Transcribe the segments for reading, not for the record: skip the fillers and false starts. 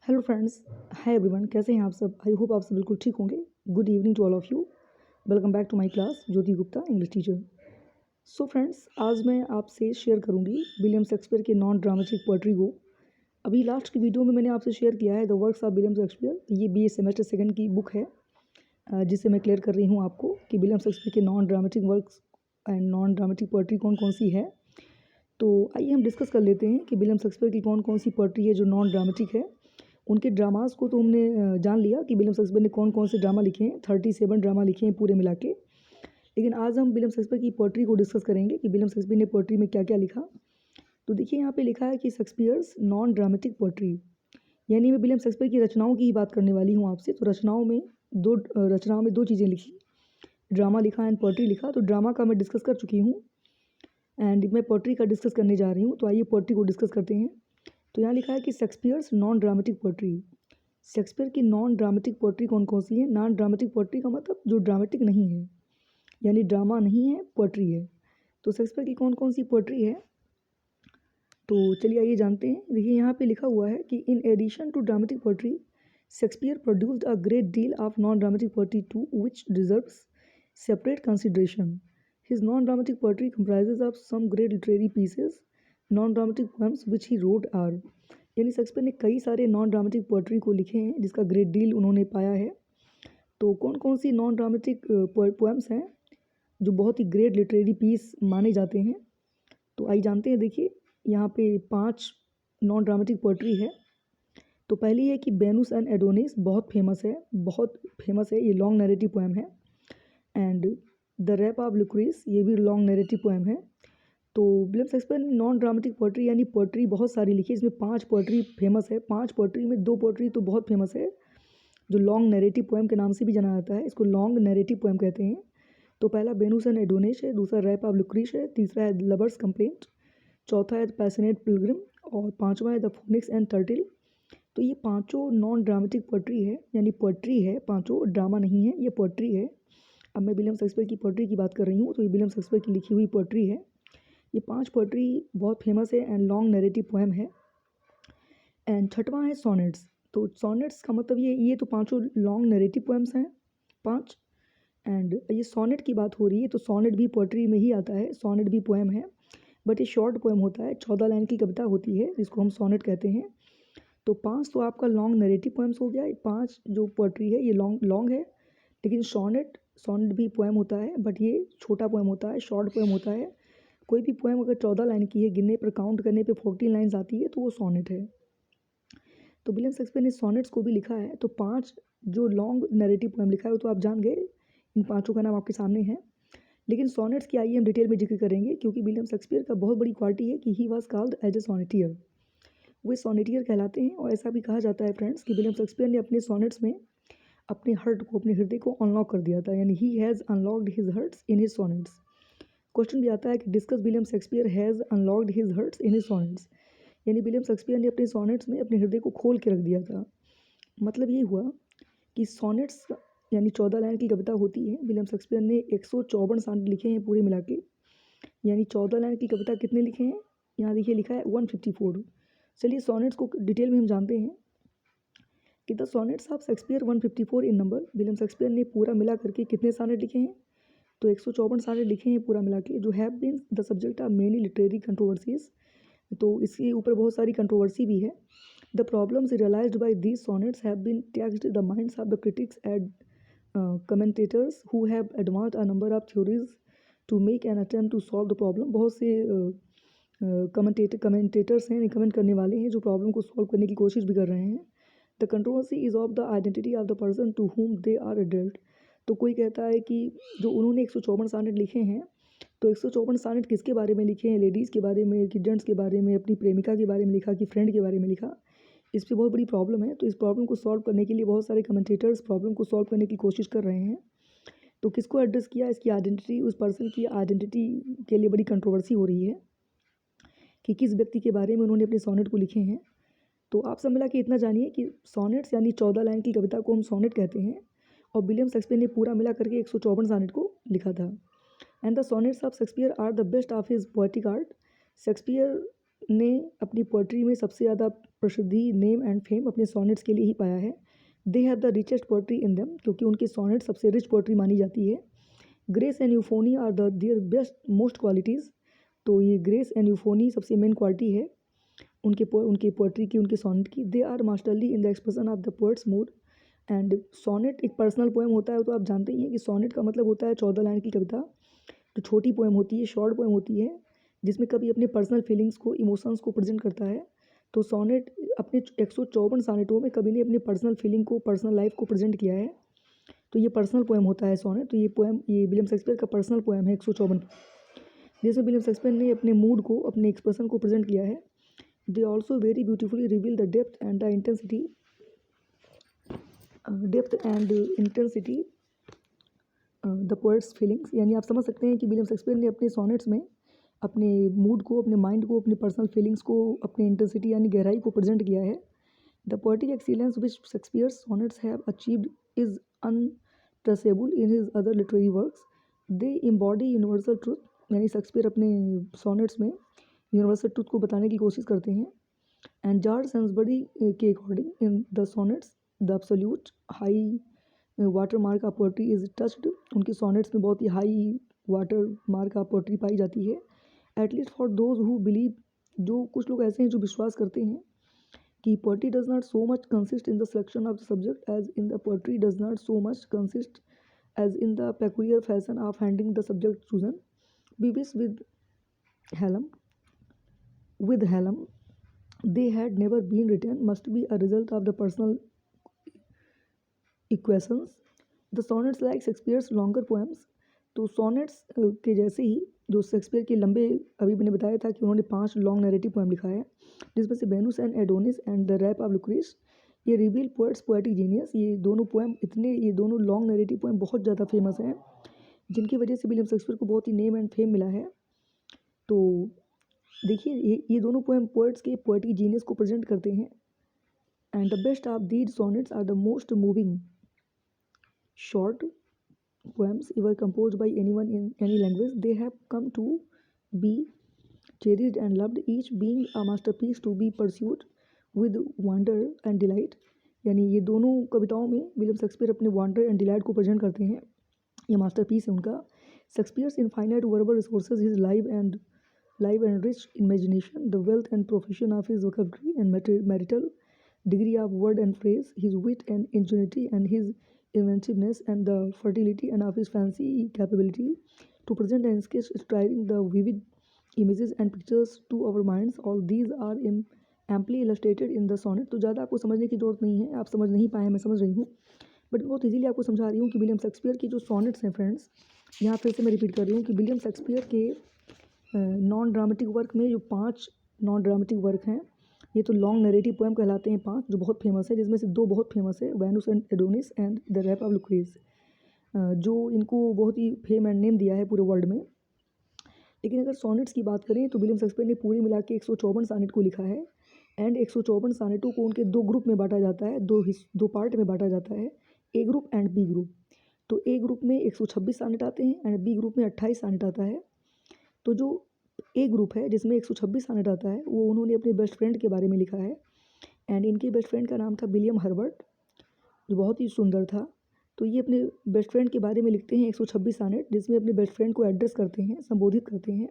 Hello friends, hi everyone, कैसे हैं आप सब। आई होप आप सब बिल्कुल ठीक होंगे। Good evening to all of you. Welcome back to my class Jyoti Gupta English teacher. So friends, आज मैं आपसे शेयर करूंगी विलियम शेक्सपियर के नॉन ड्रामेटिक पोएट्री को। अभी लास्ट की वीडियो में मैंने आपसे शेयर किया है the works of William Shakespeare. ये BA सेमेस्टर सेकंड की बुक है जिसे मैं क्लियर कर रही हूँ आपको कि विलियम शेक्सपियर के non dramatic works and non dramatic poetry कौन कौन सी है। तो आइए हम डिस्कस कर लेते हैं कि विलियम शेक्सपियर की कौन कौन सी पोएट्री है जो नॉन ड्रामेटिक है। उनके ड्रामास को तो हमने जान लिया कि विलियम शेक्सपियर ने कौन कौन से ड्रामा लिखे हैं। 37 ड्रामा लिखे हैं पूरे मिला के। लेकिन आज हम विलियम शेक्सपियर की पोएट्री को डिस्कस करेंगे कि विलियम शेक्सपियर ने पोएट्री में क्या क्या लिखा। तो देखिए यहाँ पे लिखा है कि शेक्सपियर्स नॉन ड्रामेटिक पोएट्री, यानी मैं विलियम शेक्सपियर की रचनाओं की ही बात करने वाली हूँ आपसे। तो रचनाओं में दो चीज़ें लिखी, ड्रामा लिखा एंड पोएट्री लिखा। तो ड्रामा का मैं डिस्कस कर चुकी हूँ एंड मैं पोएट्री का डिस्कस करने जा रही हूँ। तो आइए पोएट्री को डिस्कस करते हैं। तो यहाँ लिखा है कि Shakespeare's non dramatic poetry. Shakespeare की नॉन ड्रामेटिक पोएट्री कौन कौन सी है। नॉन ड्रामेटिक पोएट्री का मतलब जो ड्रामेटिक नहीं है, यानी ड्रामा नहीं है, पोएट्री है। तो शेक्सपियर की कौन कौन सी पोएट्री है, तो चलिए आइए जानते हैं। देखिए यहाँ पे लिखा हुआ है कि in addition to dramatic poetry Shakespeare produced a great deal of non dramatic poetry to which deserves separate consideration. His non dramatic poetry comprises of some great literary pieces, non-dramatic poems which he wrote are। यानी Shakespeare ने कई सारे non dramatic poetry को लिखे हैं जिसका great deal उन्होंने पाया है। तो कौन कौन सी नॉन ड्रामेटिक पोएम्स हैं जो बहुत ही ग्रेट लिटरेरी पीस माने जाते हैं, तो आइए जानते हैं। देखिए यहाँ पे 5 नॉन ड्रामेटिक पोएट्री है। तो पहली है कि वेनुस एंड एडोनिस, बहुत फेमस है ये लॉन्ग नैरेटिव पोएम है। And the rape of Lucrece, ये भी लॉन्ग नैरेटिव पोएम है। तो विलियम शेक्सपियर ने नॉन ड्रामेटिक पोएट्री यानी पोएट्री बहुत सारी लिखी है। इसमें 5 पोएट्री फेमस है। 5 पोएट्री में 2 पोएट्री तो बहुत फेमस है जो लॉन्ग नैरेटिव पोएम के नाम से भी जाना जाता है। इसको लॉन्ग नैरेटिव पोएम कहते हैं। तो पहला वेनुस एंड एडोनिस है, दूसरा रैप ऑफ लुक्रीस है, तीसरा है लवर्स कंप्लेंट, चौथा है पैशनेट पिलग्रिम और पांचवा है द फोनिक्स एंड टर्टिल। तो ये पाँचों नॉन ड्रामेटिक पोएट्री है, यानी पोएट्री है, पाँचों ड्रामा नहीं है, ये पोएट्री है। अब मैं विलियम शेक्सपियर की पोएट्री की बात कर रही हूँ। तो ये विलियम शेक्सपियर की लिखी हुई पोएट्री है। ये 5 पोएट्री बहुत फेमस है एंड लॉन्ग नैरेटिव पोएम है। एंड छठवां है सोनेट्स। तो सोनेट्स का मतलब ये तो पांचों लॉन्ग नैरेटिव पोएम्स हैं 5। एंड ये सोनेट की बात हो रही है, तो सोनेट भी पोएट्री में ही आता है। सोनेट भी पोएम है, बट ये शॉर्ट पोएम होता है, 14 लाइन की कविता होती है जिसको हम सोनेट कहते हैं। तो 5 तो आपका लॉन्ग नैरेटिव पोएम्स हो गया। 5 जो पोएट्री है ये लॉन्ग है। लेकिन सोनेट भी पोएम होता है, बट ये छोटा पोएम होता है, शॉर्ट पोएम होता है। कोई भी पोएम अगर 14 लाइन की है, गिनने पर काउंट करने पे 14 लाइन्स आती है, तो वो सोनेट है। तो विलियम शेक्सपियर ने सोनेट्स को भी लिखा है। तो 5 जो लॉन्ग नैरेटिव पोएम लिखा है वो तो आप जान गए, इन 5 का नाम आपके सामने है। लेकिन सोनेट्स की आइए हम डिटेल में जिक्र करेंगे, क्योंकि विलियम शेक्सपियर का बहुत बड़ी क्वालिटी है कि he was called as a sonneteer. वे सोनेटियर कहलाते हैं। और ऐसा भी कहा जाता है फ्रेंड्स कि विलियम शेक्सपियर ने अपने सोनेट्स में अपने अपने हृदय को अनलॉक कर दिया था, यानी he has unlocked his hearts in his sonnets. Question भी आता है कि discuss William Shakespeare has unlocked his hearts in his sonnets, यानी विलियम शेक्सपियर ने अपने सोनेट्स में अपने हृदय को खोल के रख दिया था। मतलब ये हुआ कि सोनेट्स यानी 14 लाइन की कविता होती है। विलियम शेक्सपियर ने 154 सोनेट लिखे हैं पूरे मिला के, यानी 14 लाइन की कविता कितने लिखे हैं, यहाँ देखिए लिखा है 154। चलिए सोनेट्स को डिटेल में हम जानते हैं कि the sonnets of Shakespeare 154 in number. William Shakespeare ने पूरा मिला करके कितने सोनेट लिखे हैं, तो 154 सोनेट लिखे हैं पूरा मिला के, जो have been the subject of many literary controversies. तो इसके ऊपर बहुत सारी कंट्रोवर्सी भी है। The problems realised by these sonnets have been taxed the minds of the critics and commentators who have advanced a number of theories to make an attempt to solve the problem. बहुत से commentators हैं, comment करने वाले हैं, जो problem को solve करने की कोशिश भी कर रहे हैं। The controversy is of the identity of the person to whom they are adult. तो कोई कहता है कि जो उन्होंने 154 सोनेट लिखे हैं, तो 154 सोनेट किसके बारे में लिखे हैं, लेडीज़ के बारे में, कि जेंट्स के बारे में, अपनी प्रेमिका के बारे में लिखा, कि फ्रेंड के बारे में लिखा। इस पर बहुत बड़ी प्रॉब्लम है। तो इस प्रॉब्लम को सॉल्व करने के लिए बहुत सारे कमेंटेटर्स प्रॉब्लम को सॉल्व करने की कोशिश कर रहे हैं। तो किसको एड्रेस किया, इसकी आइडेंटिटी, उस पर्सन की आइडेंटिटी के लिए बड़ी कंट्रोवर्सी हो रही है कि किस व्यक्ति के बारे में उन्होंने अपने सोनेट को लिखे हैं। तो आप सब मिला के इतना जानिए कि सोनेट्स यानी 14 लाइन की कविता को हम सोनेट कहते हैं, और विलियम शेक्सपियर ने पूरा मिला करके 154 सोनेट को लिखा था। And the sonnets of Shakespeare are the best of his poetic art. Shakespeare ने अपनी पोएट्री में सबसे ज़्यादा प्रसिद्धि, नेम एंड फेम अपने सॉनेट्स के लिए ही पाया है। They have the richest poetry in them, क्योंकि उनके सॉनेट सबसे रिच पोएट्री मानी जाती है। Grace and euphony are the their best most qualities. तो ये ग्रेस एंड यूफोनी सबसे मेन क्वालिटी है उनके पोएट्री की, उनके सॉनेट की। They are masterly in the expression of the poet's mood. And sonnet एक पर्सनल पोएम होता है, तो आप जानते ही हैं कि सॉनेट का मतलब होता है 14 लाइन की कविता, जो छोटी पोएम होती है, शॉर्ट पोएम होती है, जिसमें कभी अपने पर्सनल फीलिंग्स को, इमोशंस को प्रेजेंट करता है। तो सॉनेट अपने 154 सॉनेटों में कभी ने अपनी पर्सनल फीलिंग को, पर्सनल लाइफ को प्रेजेंट किया है। तो ये पर्सनल पोएम होता है सॉनेट। तो ये विलियम शेक्सपियर का पर्सनल पोएम है 154, जिसमें विलियम शेक्सपियर ने अपने मूड को, अपने एक्सप्रेशन को प्रेजेंट किया है। They also very beautifully reveal the depth and intensity the poets feelings. यानी आप समझ सकते हैं कि विलियम शेक्सपियर ने अपने सॉनेट्स में अपने मूड को, अपने माइंड को, अपने पर्सनल फीलिंग्स को, अपने इंटेंसिटी यानी गहराई को प्रेजेंट किया है। The poetic excellence which Shakespeare sonnets have achieved is untraceable in his other literary works. They embody universal truth, यानी शेक्सपियर अपने सॉनेट्स में यूनिवर्सल ट्रुथ को बताने की कोशिश करते हैं। एंड जॉर्ज सैन्सबरी के according in the sonnets the absolute high water mark of poetry is touched. उनकी सॉनेट्स में बहुत ही high water mark of poetry पाई जाती है। At least for those who believe, जो कुछ लोग ऐसे हैं जो विश्वास करते हैं कि poetry does not so much consist in the selection of the subject as in the poetry does not so much consist as in the peculiar fashion of handling the subject chosen. We wish with Hallam they had never been written must be a result of the personal equations. The sonnets like Shakespeare's longer poems, तो sonnets के जैसे ही जो Shakespeare के लंबे, अभी मैंने बताया था कि उन्होंने 5 लॉन्ग नैरेटिव पोएम लिखा है, जिसमें से Venus and Adonis and the rape of Lucrece, ये रिवील पोएट्स पोएटिक जीनियस। ये दोनों लॉन्ग नैरेटिव पोएम बहुत ज़्यादा फेमस हैं, जिनकी वजह से विलियम शेक्सपियर को बहुत ही नेम एंड फेम मिला है। तो देखिए, ये दोनों पोएम पोएट्स के पोएटिक जीनियस को प्रेजेंट करते हैं। And the best of these sonnets are the most moving short poems ever composed by anyone in any language. They have come to be cherished and loved, each being a masterpiece to be pursued with wonder and delight. यानी ये दोनों कविताओं में William Shakespeare अपने wonder and delight को present करते हैं। ये मास्टरपीस है उनका। Shakespeare's infinite verbal resources, his live and rich imagination, the wealth and profusion of his vocabulary and marital degree of word and phrase, his wit and ingenuity, and his inventiveness, and the fertility and of his fancy capability to present and sketch striking the vivid images and pictures to our minds. All these are amply illustrated in the sonnet. तो ज़्यादा आपको समझने की जरूरत नहीं है, आप समझ नहीं पाए, मैं समझ रही हूँ, बट बहुत इजीली आपको समझा रही हूँ कि विलियम शेक्सपियर की जो सॉनेट्स हैं फ्रेंड्स, यहाँ फिर से मैं रिपीट कर रही हूँ कि विलियम शेक्सपियर के नॉन ड्रामेटिक वर्क में जो 5 नॉन ड्रामेटिक वर्क हैं, ये तो लॉन्ग नरेटिव पोएम कहलाते हैं 5, जो बहुत फेमस है, जिसमें से 2 बहुत फेमस है, Venus and Adonis and the rape of Lucrece, जो इनको बहुत ही फेम एंड नेम दिया है पूरे वर्ल्ड में। लेकिन अगर सॉनेट्स की बात करें तो विलियम शेक्सपियर ने पूरी मिला के 154 सॉनेट को लिखा है। एंड 154 सॉनेटों को उनके 2 ग्रुप में बांटा जाता है, 2 पार्ट में बांटा जाता है, A group and B group. तो ए ग्रुप में 126 सॉनेट आते हैं एंड बी ग्रुप में 28 सॉनेट आता है। तो जो ए ग्रुप है जिसमें 126 सॉनेट आता है, वो उन्होंने अपने बेस्ट फ्रेंड के बारे में लिखा है। एंड इनके बेस्ट फ्रेंड का नाम था विलियम हर्बर्ट, जो बहुत ही सुंदर था। तो ये अपने बेस्ट फ्रेंड के बारे में लिखते हैं 126 सॉनेट, जिसमें अपने बेस्ट फ्रेंड को एड्रेस करते हैं, संबोधित करते हैं,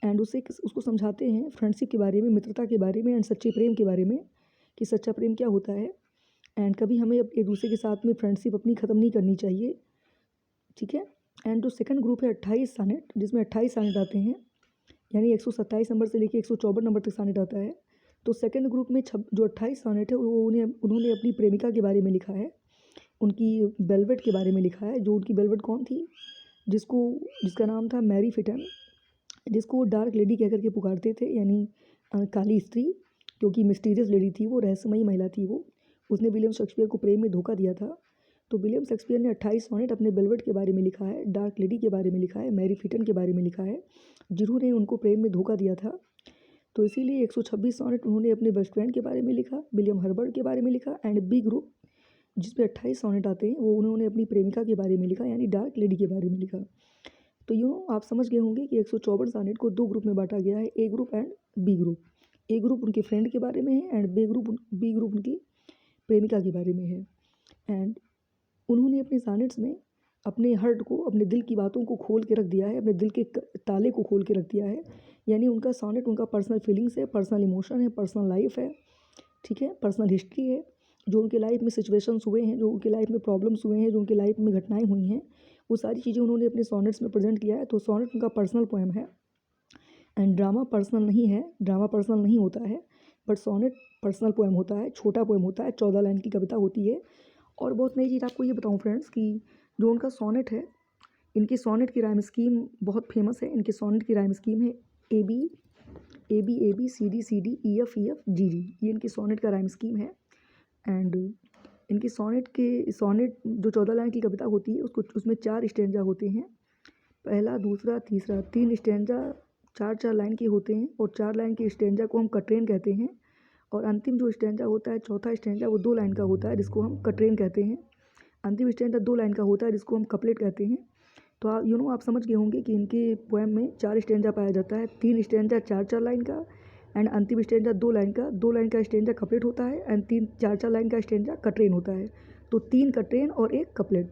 एंड उसको समझाते हैं फ्रेंडशिप के बारे में, मित्रता के बारे में, एंड सच्चे प्रेम के बारे में, कि सच्चा प्रेम क्या होता है, एंड कभी हमें एक दूसरे के साथ में फ्रेंडशिप अपनी ख़त्म नहीं करनी चाहिए, ठीक है। एंड जो सेकंड ग्रुप है 28 सॉनेट, जिसमें 28 सॉनेट आते हैं, यानी 127 नंबर से लेकर 154 नंबर तक सॉनेट आता है। तो सेकंड ग्रुप में जो 28 सॉनेट है, वो उन्होंने अपनी प्रेमिका के बारे में लिखा है, उनकी वेलवेट के बारे में लिखा है। जो उनकी वेलवेट कौन थी, जिसका नाम था मैरी फिटन, जिसको डार्क लेडी कह करके पुकारते थे, यानी काली स्त्री, क्योंकि मिस्टीरियस लेडी थी वो, रहस्यमयी महिला थी वो। उसने विलियम शेक्सपियर को प्रेम में धोखा दिया था। तो विलियम शेक्सपियर ने 28 सॉनेट अपने वेलवेट के बारे में लिखा है, डार्क लेडी के बारे में लिखा है, मैरी फिटन के बारे में लिखा है, जिन्होंने उनको प्रेम में धोखा दिया था। तो इसीलिए 126 सॉनेट उन्होंने अपने बेस्ट फ्रेंड के बारे में लिखा, विलियम हर्बर्ट के बारे में लिखा। एंड बी ग्रुप जिसमें 28 सॉनेट आते हैं, वो उन्होंने अपनी प्रेमिका के बारे में लिखा, यानी डार्क लेडी के बारे में लिखा। तो आप समझ गए होंगे कि 154 सॉनेट को 2 ग्रुप में बांटा गया है, A group and B group. A group उनके फ्रेंड के बारे में है एंड बी ग्रुप उनकी प्रेमिका के बारे में है। एंड उन्होंने अपने सॉनेट्स में अपने हर्ट को, अपने दिल की बातों को खोल के रख दिया है, अपने दिल के ताले को खोल के रख दिया है। यानी उनका सॉनेट उनका पर्सनल फीलिंग्स है, पर्सनल इमोशन है, पर्सनल लाइफ है, ठीक है, पर्सनल हिस्ट्री है, जो उनके लाइफ में सिचुएशंस हुए हैं, जो उनके लाइफ में प्रॉब्लम्स हुए हैं, जो उनके लाइफ में घटनाएं हुई हैं, वो सारी चीज़ें उन्होंने अपने सॉनेट्स में प्रेजेंट किया है। तो सॉनेट उनका पर्सनल पोएम है। एंड ड्रामा पर्सनल नहीं है, ड्रामा पर्सनल नहीं होता है, बट सॉनेट पर्सनल पोएम होता है, छोटा पोएम होता है, 14 लाइन की कविता होती है। और बहुत नई चीज़ आपको ये बताऊँ फ्रेंड्स कि जो उनका सॉनेट है, इनकी सॉनेट की राइम स्कीम बहुत फेमस है। इनके सॉनेट की राइम स्कीम है A B A B A B C D E F G D. ये इनकी सॉनेट का राइम स्कीम है। एंड इनकी सॉनेट जो 14 लाइन की कविता होती है, उसमें 4 स्टेंजा होते हैं, पहला, दूसरा, तीसरा, 3 स्टेंजा 4 लाइन के होते हैं। और 4 लाइन के स्टेंजा को हम कट्रेन कहते हैं। और अंतिम जो स्टेंजा होता है, चौथा स्टेंजा, वो 2 लाइन का होता है, जिसको हम कट्रेन कहते हैं। अंतिम स्टेंजा 2 लाइन का होता है, जिसको हम कपलेट कहते हैं। तो आप समझ गए होंगे कि इनके पोएम में 4 स्टेंजा पाया जाता है, 3 स्टेंजा 4 लाइन का, एंड अंतिम स्टेंजा 2 लाइन का। 2 लाइन का स्टेंजा कपलेट होता है एंड 4 लाइन का स्टेंजा कट्रेन होता है। तो 3 कट्रेन और 1 कपलेट।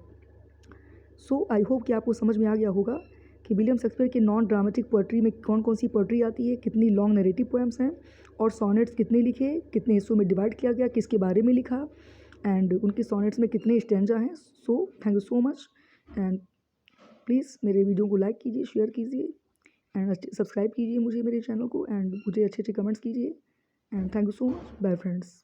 सो आई होप कि आपको समझ में आ गया होगा कि विलियम शेक्सपियर की नॉन ड्रामेटिक पोएट्री में कौन कौन सी पोएट्री आती है, कितनी लॉन्ग नैरेटिव पोएम्स हैं, और सॉनेट्स कितने लिखे, कितने हिस्सों में डिवाइड किया गया, किसके बारे में लिखा, एंड उनके सॉनेट्स में कितने स्टेंजा हैं। So thank you so much. And please मेरे वीडियो को लाइक कीजिए, शेयर कीजिए, एंड सब्सक्राइब कीजिए मुझे, मेरे चैनल को, एंड मुझे अच्छे अच्छे कमेंट्स कीजिए। And thank you so much. Bye friends.